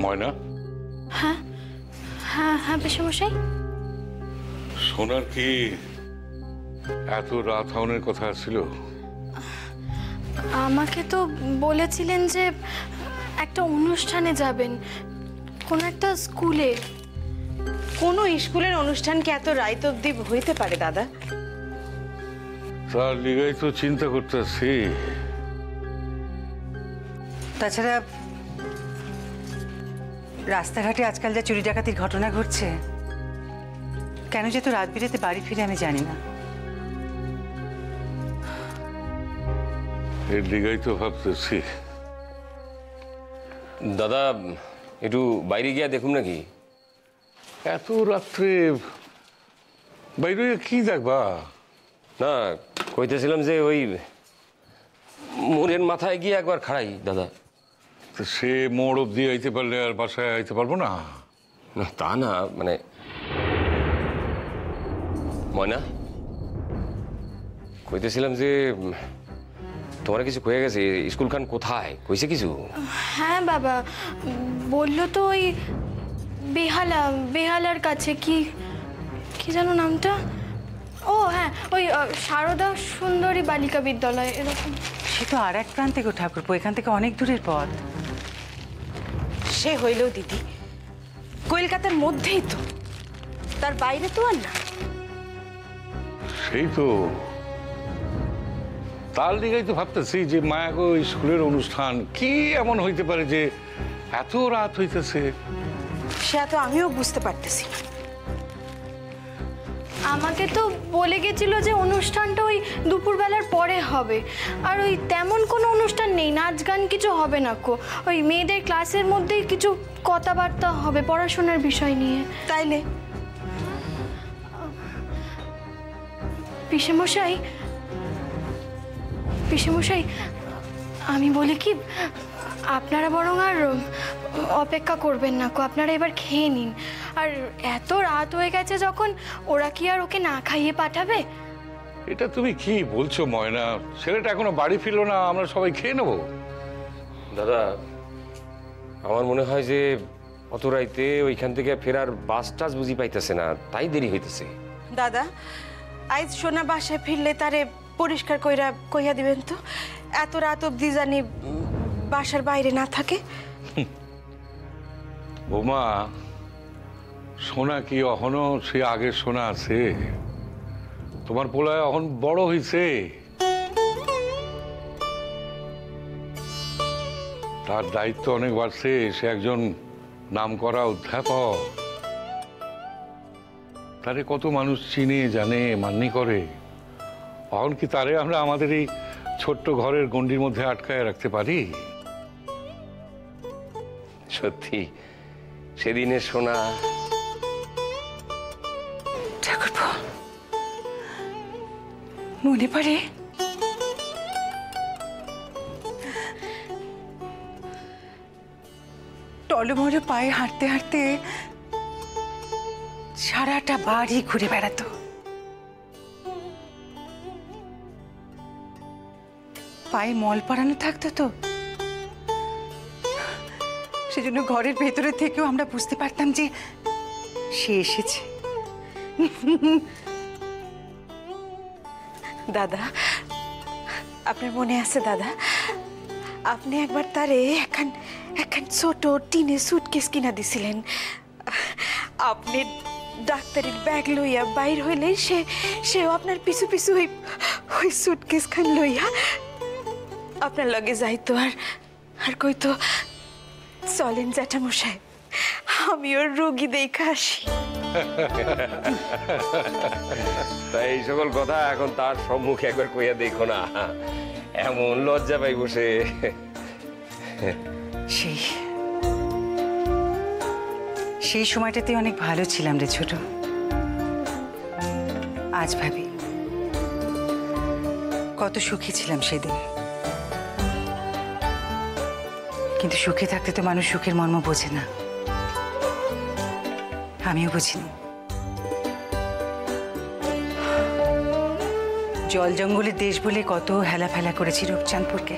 ময়না। হ্যাঁ হ্যাঁ হ্যাঁ পিসেমশাই। সোনার কি এত রাত হওয়ার কথা ছিল? আমাকে তো বলেছিলেন যে একটা অনুষ্ঠানে যাবেন, কোন একটা স্কুলে। কোন স্কুলের অনুষ্ঠান কি এত রাত অবধি হইতে পারে দাদা? তার লিগাই তো চিন্তা করতেছি। তাছাড়া রাস্তাঘাটে আজকাল যা চুরি ডাকাতির ঘটনা ঘটছে, কেন যে তো রাত বিরেতে বাড়ি ফিরে আমি জানি না। এর লিগাই তো ভাবতেছি। দাদা একটু বাইরে গিয়া দেখুন নাকি? এত রাত্রে বাইরে কি দেখবা? না, কইতেছিলাম যে ওই মোড়ের মাথায় গিয়ে একবার খাড়াই দাদা। সে মোড় অব্দি আইতে পারলে আর বাসায় আইতে পারবো না? না তা না, মানে ময়না, কইতেছিলাম যে তোমার কিছু কয়ে গেছে, স্কুল খান কোথায় কইছে কিছু? হ্যাঁ বাবা, বললো তো ওই বেহালার কাছে। কি কি যেন নামটা? ও হ্যাঁ, ওই সারদা সুন্দরী বালিকা বিদ্যালয় এরকম। সে তো আর এক প্রান্তে গো ঠাকুরপো, এখান থেকে অনেক দূরের পথ। সে হইলেও দিদি কলকাতার মধ্যেই তো, তার বাইরে তো আর না। সেই তো, তার লিগাই তো ভাবতেছি যে মায়াগো স্কুলের অনুষ্ঠান কি এমন হইতে পারে যে এত রাত হইতেছে। সে তো আমিও বুঝতে পারতেছি না। আমাকে তো বলে গেছিল যে অনুষ্ঠানটা ওই দুপুরবেলার পরে হবে, আর ওই তেমন কোনো অনুষ্ঠান নেই, নাচ গান কিছু হবে না কো। ওই মেয়েদের ক্লাসের মধ্যেই কিছু কথাবার্তা হবে পড়াশোনার বিষয় নিয়ে। তাইলে পিসেমশাই আমি বলি কি, আপনারা বরং আর অপেক্ষা করবেন না কো, আপনারা এবার খেয়ে নিন। আর এত রাত হয়ে গেছে যখন, ওরা কি আর ওকে না খাইয়ে পাঠাবে? এটা তুমি কি বলছো ময়না? ছেলেটা এখনো বাড়ি ফিরলো না, আমরা সবাই খেয়ে নেবো। দাদা আমার মনে হয় যে অত রাইতে ওইখান থেকে ফেরার বাস টাস বুঝি পাইতেছে না, তাই দেরি হইতেছে। দাদা আজ সোনা বাসায় ফিরলে তারে পরিষ্কার কইয়া দিবেন তো, এত রাত অবধি জানি বাসার বাইরে না থাকে। বৌমা, সোনা কি অহনো সে আগের সোনা আছে? তোমার পোলায় এখন বড় হইছে, তার দায়িত্ব অনেক বাড়ছে। সে একজন নামকরা অধ্যাপক, তারে কত মানুষ চিনে জানে মান্যি করে। এখন কি তারে আমরা আমাদের এই ছোট্ট ঘরের গণ্ডির মধ্যে আটকায় রাখতে পারি? সত্যি সেদিনের সোনা। ঠাকুরপো মনে পড়ে? টলমলে পায়ে হাঁটতে হাঁটতে সারাটা বাড়ি ঘুরে বেড়াতো। পায়ে মল পরানো থাকতো তো, সেজন্য ঘরের ভেতরে থেকেও আমরা বুঝতে পারতাম যে সে এসেছে। দাদা আপনার মনে আছে দাদা, আপনি একবার তারে একখান ছোট টিনের সুটকেস কিনা দিছিলেন। আপনি ডাক্তারের ব্যাগ লইয়া বাইর হইলে সেও আপনার পিছু পিছু ওই সুটকেস খান লইয়া আপনার লগে যাইতো, আর কইতো চলেন জ্যাঠামশাই আমি ওর রোগী দেখা আসি। তাই এই সকল কথা এখন তার সম্মুখে একবার কইয়া দেখো না, এমন লজ্জা পাই বসে। সেই সময়টাতে অনেক ভালো ছিলাম রে ছোট। আজ ভাবি কত সুখী ছিলাম সেদিন। কিন্তু সুখে থাকতে তো মানুষ সুখের মর্ম বোঝে না, আমিও বুঝিনি। জল জঙ্গলের দেশ বলে কত হেলা ফেলা করেছি রূপচাঁদপুরকে,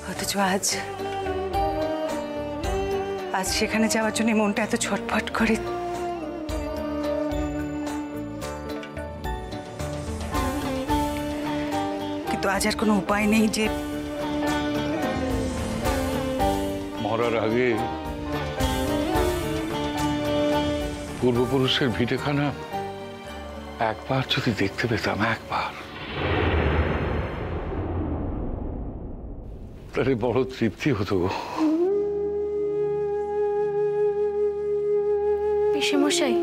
অথচ আজ আজ সেখানে যাওয়ার জন্য মনটা এত ছটফট করে। কিন্তু আজ আর কোনো উপায় নেই যে মরার আগে পূর্বপুরুষের ভিটেখানা একবার যদি দেখতে পেতাম, একবার, তাহলে বড় তৃপ্তি হতো। পিসেমশাই,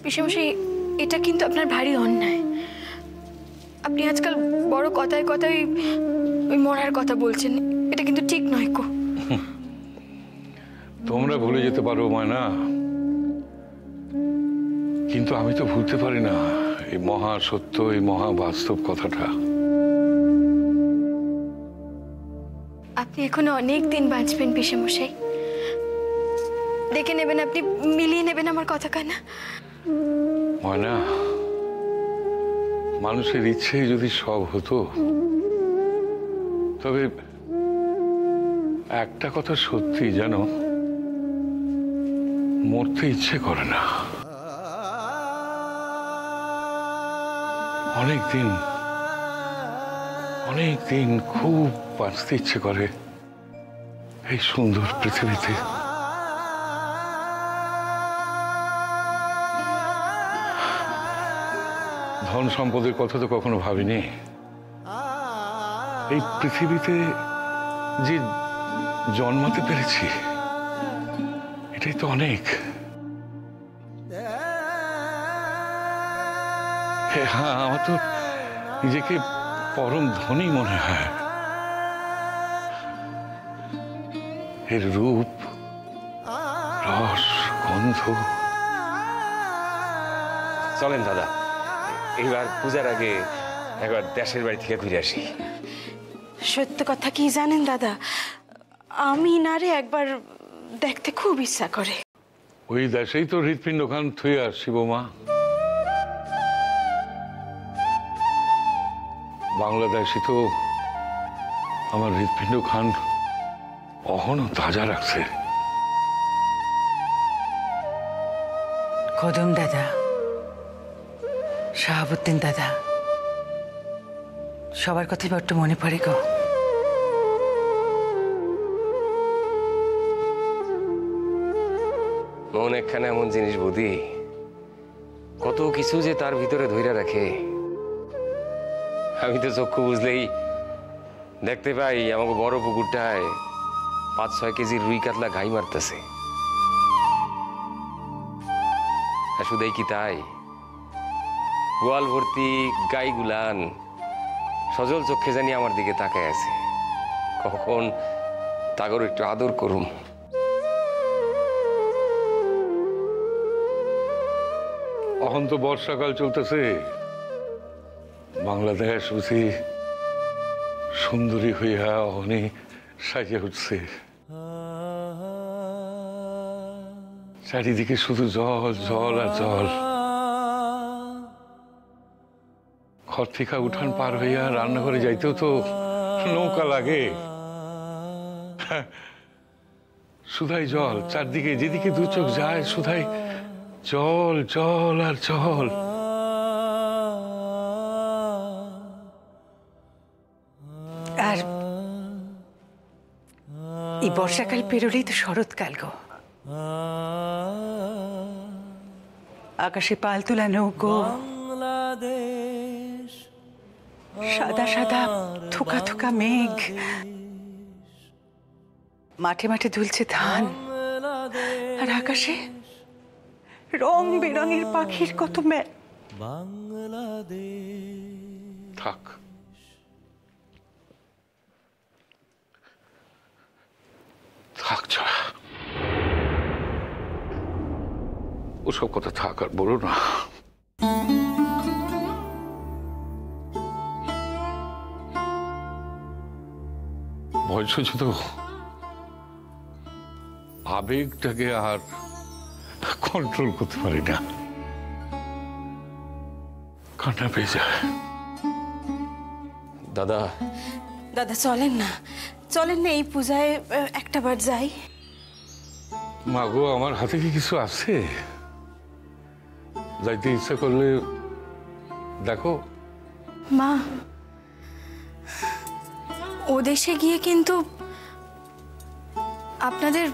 পিসেমশাই, এটা কিন্তু আপনার ভারী অন্যায়। আপনি আজকাল বড় কথায় কথায় ওই মরার কথা বলছেন, এটা কিন্তু ঠিক নয় কো। তোমরা ভুলে যেতে পারো ময়না, কিন্তু আমি তো ভুলতে পারি না এই মহা সত্য, এই মহা বাস্তব কথাটা। আপনি এখনো অনেক দিন বাঁচবেন পিসেমশাই, দেখে নেবেন, আপনি মিলিয়ে নেবেন আমার কথা কানা। ময়না, মানুষের ইচ্ছে যদি সব হতো, তবে একটা কথা সত্যি, জানো, মরতে ইচ্ছে করে না। অনেক দিন খুব বাঁচতে ইচ্ছে করে এই সুন্দর পৃথিবীতে। ধন সম্পদের কথা তো কখনো ভাবিনি। এই পৃথিবীতে যে জন্মাতে পেরেছি, এটাই তো অনেক। হ্যাঁ, আমার তো নিজেকে পরম ধনী মনে হয়। এর রূপ, রস, গন্ধ। চলেন দাদা, এইবার পূজার আগে একবার দেশের বাড়ি থেকে ঘুরে আসি। সত্য কথা কি জানেন দাদা, আমি নারে একবার দেখতে খুব ইচ্ছা করে। ওই দেশেই তো হৃৎপিণ্ড খান থুয়ে আসছি বৌমা। বাংলাদেশি তো আমার হৃৎপিণ্ড খান অহনও তাজা রাখছে। কদম দাদা, শাহাবুদ্দিন দাদা, সবার কথাই বড্ড মনে পড়ে গো। মন একখানা এমন জিনিস বুদ্ধি, কত কিছু যে তার ভিতরে ধইরা রাখে। আমি তো চক্ষু বুঝলেই দেখতে পাই আমাকে বড় পুকুরটায় 5-6 কেজি রুই কাতলা ঘাই মারতেছে। আর শুধুই কি তাই, গোয়াল ভর্তি গাই গুলান সজল চোখে জানি আমার দিকে তাকায় আছে। কখন তাগর একটু আদর করুম। এখন তো বর্ষাকাল চলতেছে, বাংলাদেশ বুঝি সুন্দরী হইয়া অহনি সাজিয়ে উঠছে। চারিদিকে শুধু জল, জল আর জল। ঘর থেকে উঠান পার হইয়া রান্নাঘরে যাইতেও তো নৌকা লাগে। শুধাই জল, চারদিকে যেদিকে দু চোখ যায় শুধাই জল, জল আর জল। আর এই বর্ষাকাল পেরোলেই তো শরৎকাল গো। আকাশে পাল তোলা নৌকো, সাদা সাদা থোকা থোকা মেঘ, মাঠে মাঠে দুলছে ধান, আর আকাশে রং বেরঙের পাখির কত মেল। থাক, থাক ছাড়া, ওসব কথা থাক আর বলো না। বয়স হচ্ছে তো, আবেগটাকে আর কন্ট্রোল করতে পারি না, কান্না পেয়ে যায়। দাদা, দাদা চলেন না, চলেন না, এই পূজায় একটা বার যাই। মা গো, আমার হাতে কি কিছু আছে? যাইতে ইচ্ছা করলে দেখো। মা, ও দেশে গিয়ে কিন্তু আপনাদের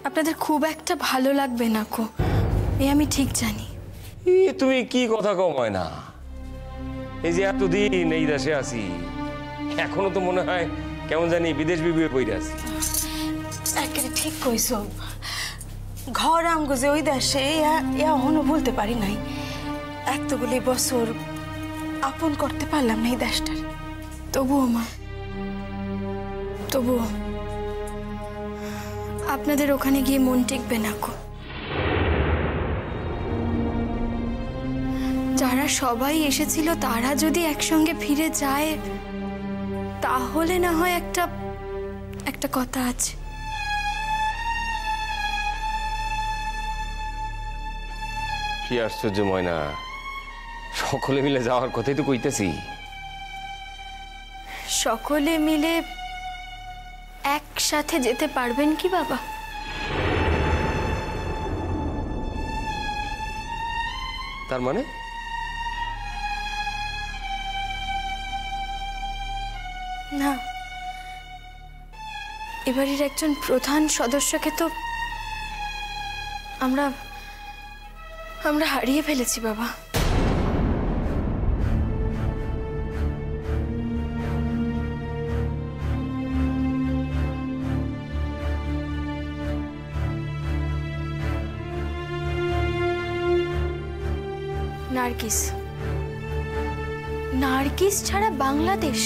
আপনাদের খুব একটা ভালো লাগবে না কো, এই আমি ঠিক জানি। তুমি কি কথা কও ময়না? এই যে এতদিন এই দেশে আছি, এখনো তো মনে হয় কেমন জানি বিদেশ বিভুয়ে পড়ে আছি। একেবারে ঠিক কইস। ঘর আমগো যে ওই দেশে এখনো বলতে পারি নাই। এতগুলি বছর আপন করতে পারলাম না এই দেশটার। তবুও মা, তবুও আপনাদের ওখানে গিয়ে মন টিকবে না কো। যারা সবাই এসেছিল তারা যদি একসঙ্গে ফিরে যায় তাহলে না হয় একটা কথা আছে। কি আশ্চর্য ময়না, সকলে মিলে যাওয়ার কথাই তো কইতেছি। সকলে মিলে একসাথে যেতে পারবেন কি বাবা? তার মানে না, এবারের একজন প্রধান সদস্যকে তো আমরা হারিয়ে ফেলেছি বাবা। নার্গিস, নার্গিস ছাড়া বাংলাদেশ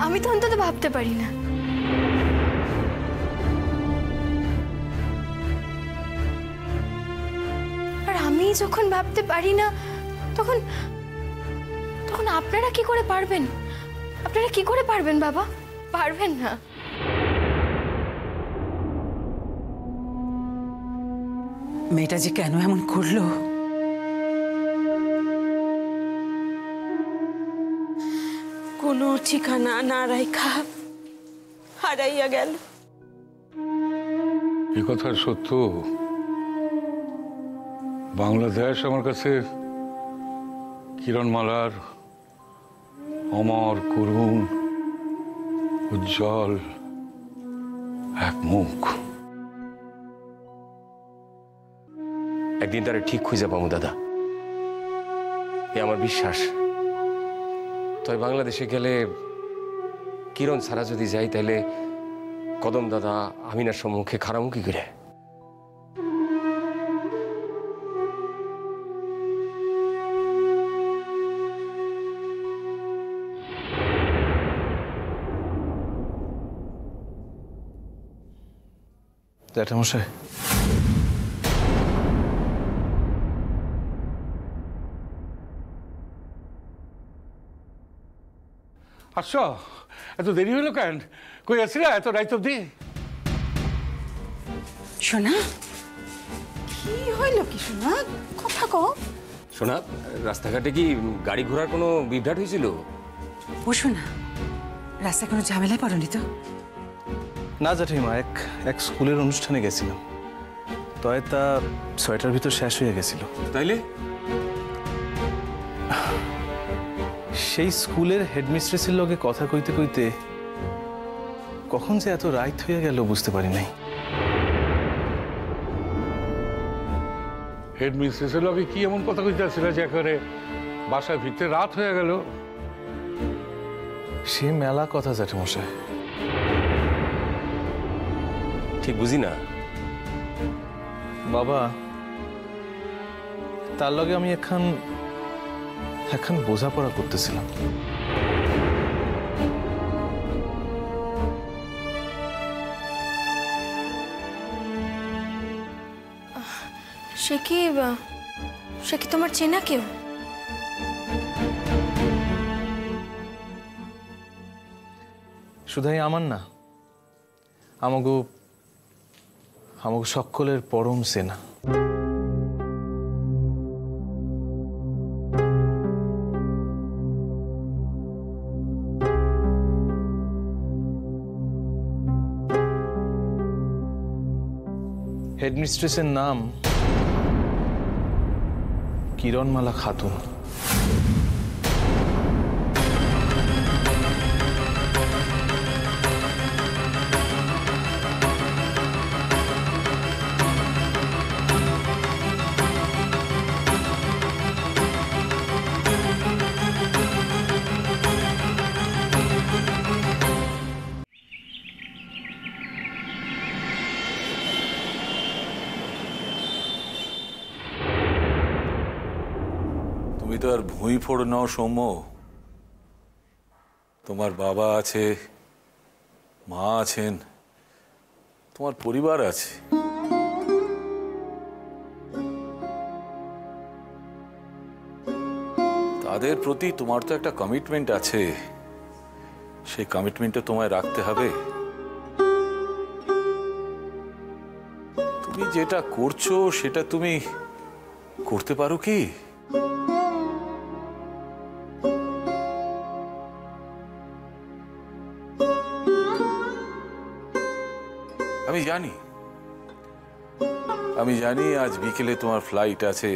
আমি তো অন্তত ভাবতে পারি না। আর আমি যখন ভাবতে পারি না তখন তখন আপনারা কি করে পারবেন? আপনারা কি করে পারবেন বাবা? পারবেন না। মেয়েটা যে কেন এমন করলো? কোনো ঠিকানা না রাইখা হারাইয়া গেল। এ কথা সত্য। বাংলাদেশ আমার কাছে কিরণমালার অমর, করুণ, উজ্জ্বল এক মুখ। একদিন তারা ঠিক খুঁজে পাবো দাদা, এ আমার বিশ্বাস। তবে বাংলাদেশে গেলে কিরণ ছাড়া যদি যাই তাহলে কদম দাদা আমিনার সম্মুখে খারামুখী করে। জ্যাঠামশাই, আচ্ছা, এত দেরি হলো কেন? কই আছি না এত রাইত অব্দি? শোনা, কি হইল কি শোনা? কথা কও। শোনা, রাস্তাঘাটে কি গাড়ি ঘোড়ার কোনো বিভ্রাট হয়েছিল? ও শোনা, রাস্তায় কোনো ঝামেলায় পড়নি তো? না জ্যাঠাইমা, এক স্কুলের অনুষ্ঠানে গেছিলাম, তয় তা 6টার ভিতর শেষ হয়ে গেছিল। তাইলে সেই স্কুলের হেডমিস্ট্রেসের লগে কথা কইতে কইতে কখন যে এত রাইত হয়ে গেল বুঝতে পারি নাই। হেড মিস্ট্রেসের লগে কি এমন কথা কইতে আসছিল যে একেবারে বাসায় ফিরতে রাত হয়ে গেল? সে মেলা কথা জ্যাঠামশাই। ঠিক বুঝি না। বাবা, তার লগে আমি এখন বোঝাপড়া করতেছিলাম। সে কি তোমার চেনা কেউ? শুধুই আমার না, আমাগো সকলের পরম সেনা। হেডমিস্ট্রেসের নাম কিরণমালা খাতুন। তুমি তো আর ভুঁই ফোড় নাও সৌম্য। তোমার বাবা আছে, মা আছেন, তোমার পরিবার আছে। তাদের প্রতি তোমার তো একটা কমিটমেন্ট আছে, সেই কমিটমেন্টটা তোমায় রাখতে হবে। তুমি যেটা করছো সেটা তুমি করতে পারো কি? আমি জানি আজ বিকেলে তোমার ফ্লাইট আছে,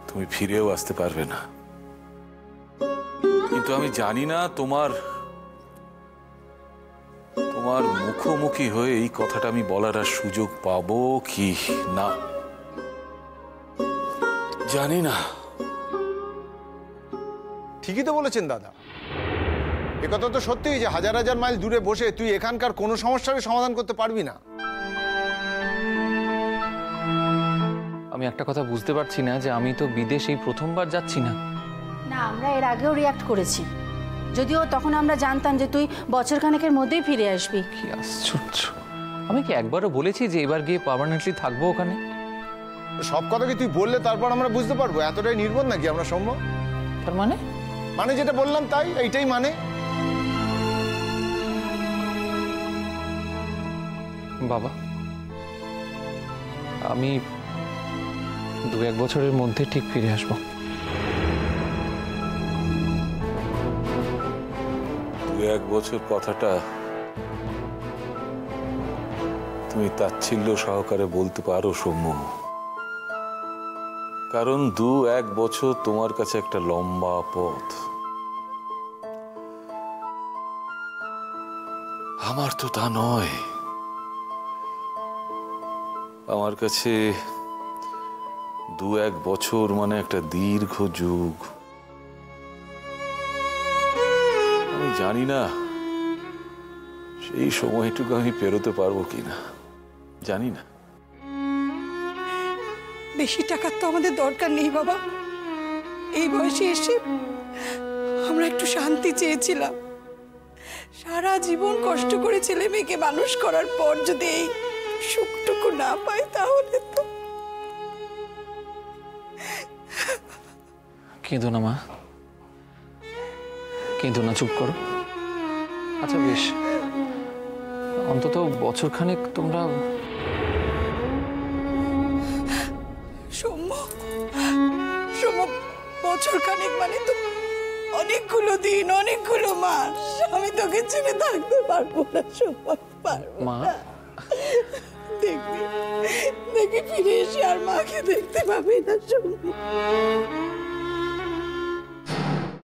তুমি ফিরেও আসতে পারবে না, কিন্তু আমি জানি না তোমার মুখোমুখি হয়ে এই কথাটা আমি বলার আর সুযোগ পাবো কি না জানি না। ঠিকই তো বলেছেন দাদা, একথা তো সত্যি যে হাজার হাজার মাইল দূরে বসে তুই এখানকার কোনো সমস্যারই সমাধান করতে পারবি না। আমি একটা কথা বুঝতে পারছি না যে আমি তো বিদেশে এই প্রথমবার যাচ্ছি না। না, আমরা এর আগেও রিঅ্যাক্ট করেছি, যদিও তখন আমরা জানতাম যে তুই বছরখানেকের মধ্যেই ফিরে আসবি। কি আশ্চর্য! আমি কি একবারও বলেছি যে এবার গিয়ে পার্মানেন্টলি থাকবো ওখানে? সব কথা কি তুই বললে তারপর আমরা বুঝতে পারবো? এতটাই নির্বোধ নাকি আমরা সৌম্য? তার মানে মানে যেটা বললাম তাই, এইটাই মানে। বাবা, আমি 2-1 বছরের মধ্যে ঠিক ফিরে আসবো। 2-1 বছর কথাটা তুমি তাচ্ছিল্য সহকারে বলতে পারো সৌম্য, কারণ 2-1 বছর তোমার কাছে একটা লম্বা পথ। আমার তো তা নয়। আমার কাছে 2-1 বছর মানে একটা দীর্ঘ যুগ। আমি জানি না সেই সময়টুকু আমি পেরোতে পারবো কিনা, জানি না। বেশি টাকার তো আমাদের দরকার নেই বাবা। এই বয়সে এসে আমরা একটু শান্তি চেয়েছিলাম। সারা জীবন কষ্ট করে ছেলে মেয়েকে মানুষ করার পর যদি এই সুখটুকু না পাই তাহলে তো। কেঁদো না মা, কেঁদো না, চুপ করো। আচ্ছা বেশ, অন্তত বছরখানেক তোমরা। সৌম্য, বছরখানেক মানে তো অনেকগুলো দিন, অনেকগুলো মাস। আমি তোকে ছেড়ে থাকতে পারবো না সৌম্য, পারবো না। দেখবি ফিরে এসে আর মাকে দেখতে পাবি না সৌম্য।